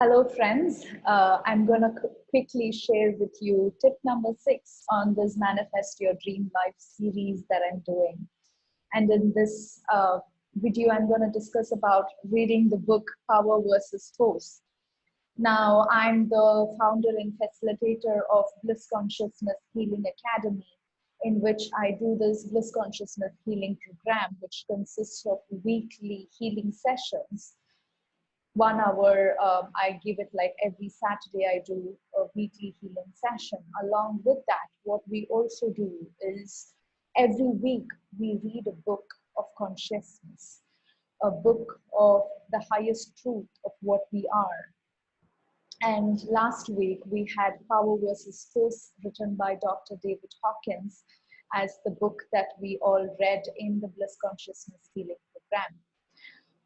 Hello, friends. I'm going to quickly share with you tip number 6 on this Manifest Your Dream Life series that I'm doing. And in this video, I'm going to discuss about reading the book Power versus Force. Now, I'm the founder and facilitator of Bliss Consciousness Healing Academy, in which I do this Bliss Consciousness Healing program, which consists of weekly healing sessions. 1 hour, I give it like every Saturday. I do a weekly healing session. Along with that, what we also do is every week we read a book of consciousness, a book of the highest truth of what we are. And last week we had Power versus Force, written by Dr. David Hawkins, as the book that we all read in the Bliss Consciousness Healing program.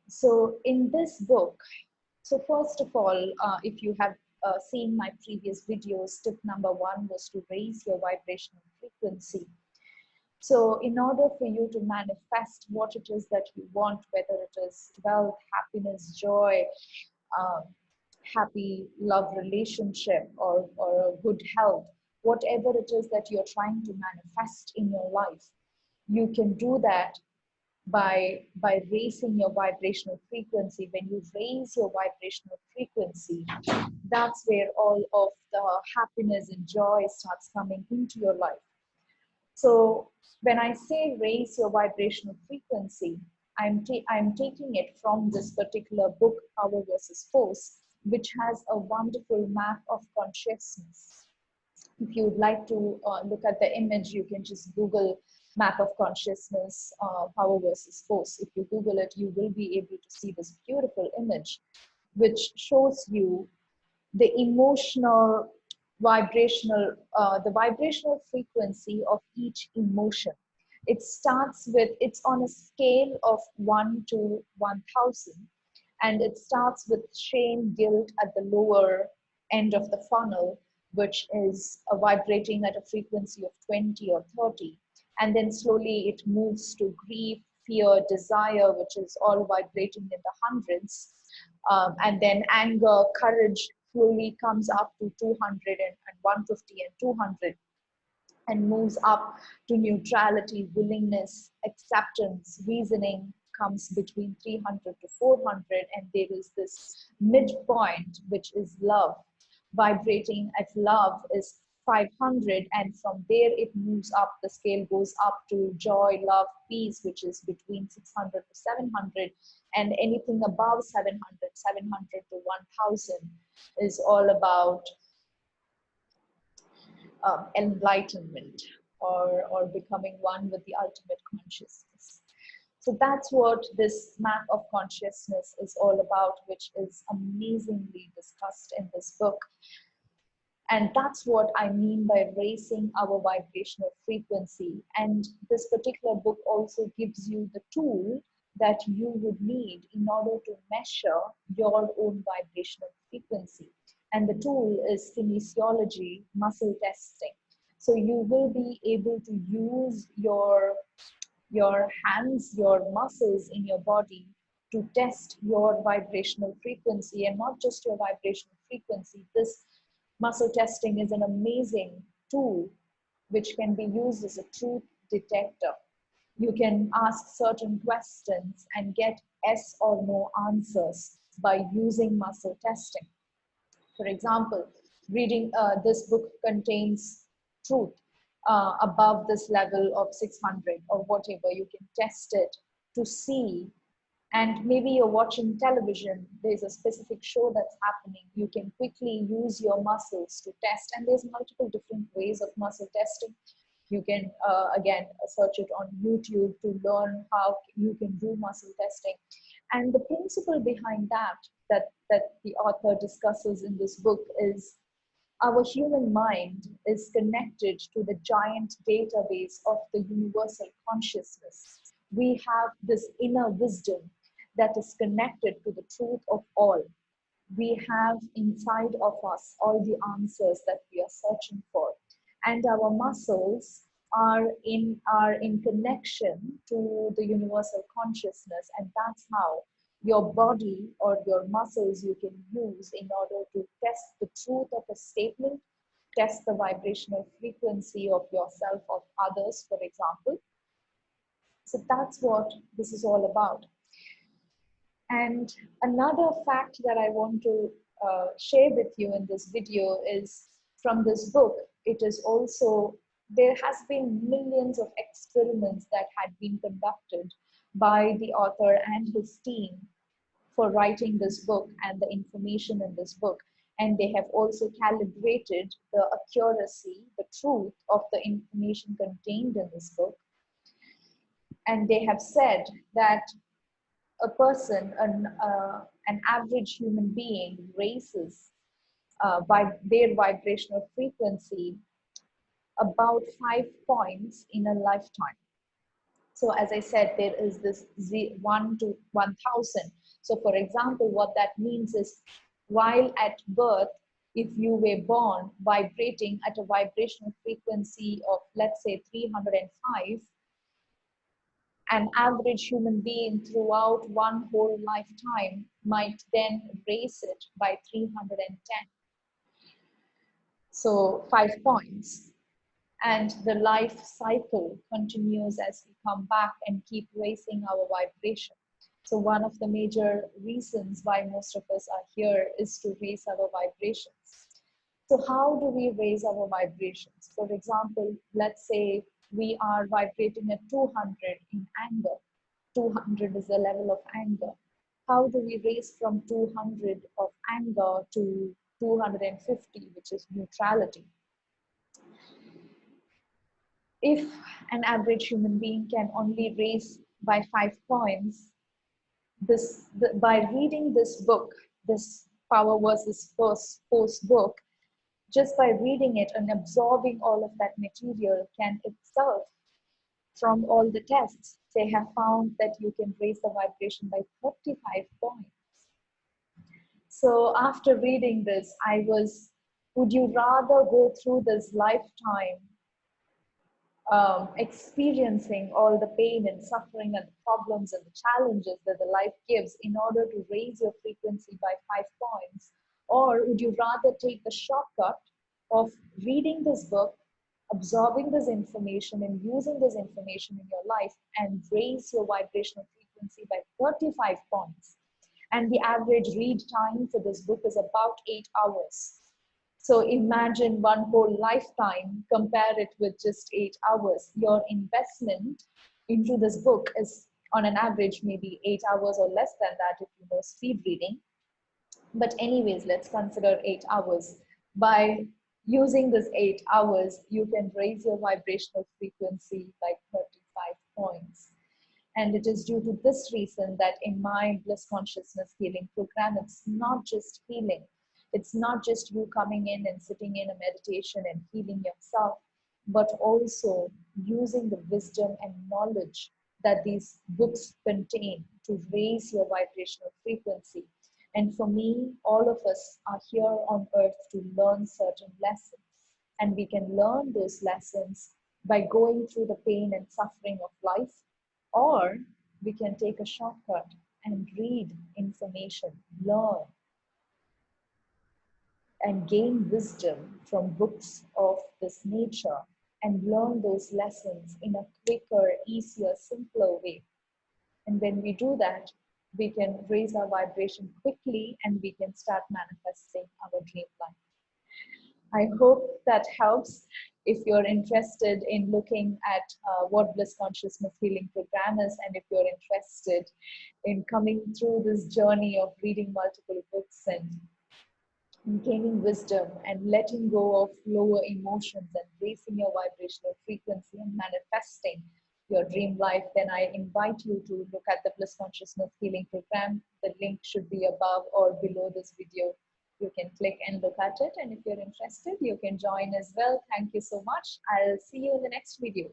So in this book, so first of all, if you have seen my previous videos, tip number 1 was to raise your vibrational frequency. So in order for you to manifest what it is that you want, whether it is wealth, happiness, joy, happy love relationship, or good health, whatever it is that you're trying to manifest in your life, you can do that by raising your vibrational frequency. When you raise your vibrational frequency, that's where all of the happiness and joy starts coming into your life. So when I say raise your vibrational frequency, I'm taking it from this particular book, Power versus Force, which has a wonderful map of consciousness. If you would like to look at the image, you can just Google map of consciousness, Power versus Force. If you Google it, you will be able to see this beautiful image, which shows you the emotional, vibrational, the vibrational frequency of each emotion. It starts with, it's on a scale of 1 to 1000. And it starts with shame, guilt at the lower end of the funnel, which is vibrating at a frequency of 20 or 30. And then slowly it moves to grief, fear, desire, which is all vibrating in the hundreds. And then anger, courage slowly comes up to 200 and 150 and 200, and moves up to neutrality, willingness, acceptance, reasoning comes between 300 to 400, and there is this midpoint, which is love. Vibrating at love is 500, and from there it moves up, the scale goes up to joy, love, peace, which is between 600 to 700, and anything above 700 to 1000 is all about enlightenment, or becoming one with the ultimate consciousness. So that's what this map of consciousness is all about, which is amazingly discussed in this book. And that's what I mean by raising our vibrational frequency. And this particular book also gives you the tool that you would need in order to measure your own vibrational frequency. And the tool is kinesiology, muscle testing. So you will be able to use your hands, your muscles in your body to test your vibrational frequency, and not just your vibrational frequency. This muscle testing is an amazing tool which can be used as a truth detector. You can ask certain questions and get yes or no answers by using muscle testing. For example, reading this book contains truth above this level of 600 or whatever. You can test it to see. And maybe you're watching television, there's a specific show that's happening. You can quickly use your muscles to test. And there's multiple different ways of muscle testing. You can, again, search it on YouTube to learn how you can do muscle testing. And the principle behind that the author discusses in this book is our human mind is connected to the giant database of the universal consciousness. We have this inner wisdom that is connected to the truth of all. We have inside of us all the answers that we are searching for. And our muscles are in connection to the universal consciousness. And that's how your body or your muscles you can use in order to test the truth of a statement, test the vibrational frequency of yourself, of others, for example. So that's what this is all about. And another fact that I want to share with you in this video is from this book. It is also, there has been millions of experiments that had been conducted by the author and his team for writing this book and the information in this book. And they have also calibrated the accuracy, the truth of the information contained in this book. And they have said that a person, an average human being, raises by their vibrational frequency about 5 points in a lifetime. So as I said, there is this 1 to 1000. So for example, what that means is, while at birth, if you were born vibrating at a vibrational frequency of, let's say, 305, an average human being throughout one whole lifetime might then raise it by 310. So 5 points. And the life cycle continues as we come back and keep raising our vibration. So one of the major reasons why most of us are here is to raise our vibrations. So how do we raise our vibrations? For example, let's say we are vibrating at 200 in anger. 200 is the level of anger. How do we raise from 200 of anger to 250, which is neutrality? If an average human being can only raise by 5 points, by reading this book, this Power versus Force book, just by reading it and absorbing all of that material can itself, from all the tests, they have found that you can raise the vibration by 35 points. So after reading this, would you rather go through this lifetime experiencing all the pain and suffering and the problems and the challenges that the life gives in order to raise your frequency by 5 points? Or would you rather take the shortcut of reading this book, absorbing this information and using this information in your life and raise your vibrational frequency by 35 points? And the average read time for this book is about 8 hours. So imagine one whole lifetime, compare it with just 8 hours. Your investment into this book is on an average maybe 8 hours or less than that if you know speed reading. But anyways, let's consider 8 hours. By using this 8 hours, you can raise your vibrational frequency by 35 points. And it is due to this reason that in my Bliss Consciousness Healing Program, it's not just healing. It's not just you coming in and sitting in a meditation and healing yourself, but also using the wisdom and knowledge that these books contain to raise your vibrational frequency. And for me, all of us are here on earth to learn certain lessons. And we can learn those lessons by going through the pain and suffering of life, or we can take a shortcut and read information, learn, and gain wisdom from books of this nature and learn those lessons in a quicker, easier, simpler way. And when we do that, we can raise our vibration quickly and we can start manifesting our dream life. I hope that helps. If you're interested in looking at what Bliss Consciousness Healing Program is, and if you're interested in coming through this journey of reading multiple books and gaining wisdom and letting go of lower emotions and raising your vibrational frequency and manifesting your dream life, then I invite you to look at the Bliss Consciousness Healing Program. The link should be above or below this video. You can click and look at it. And if you're interested, you can join as well. Thank you so much. I'll see you in the next video.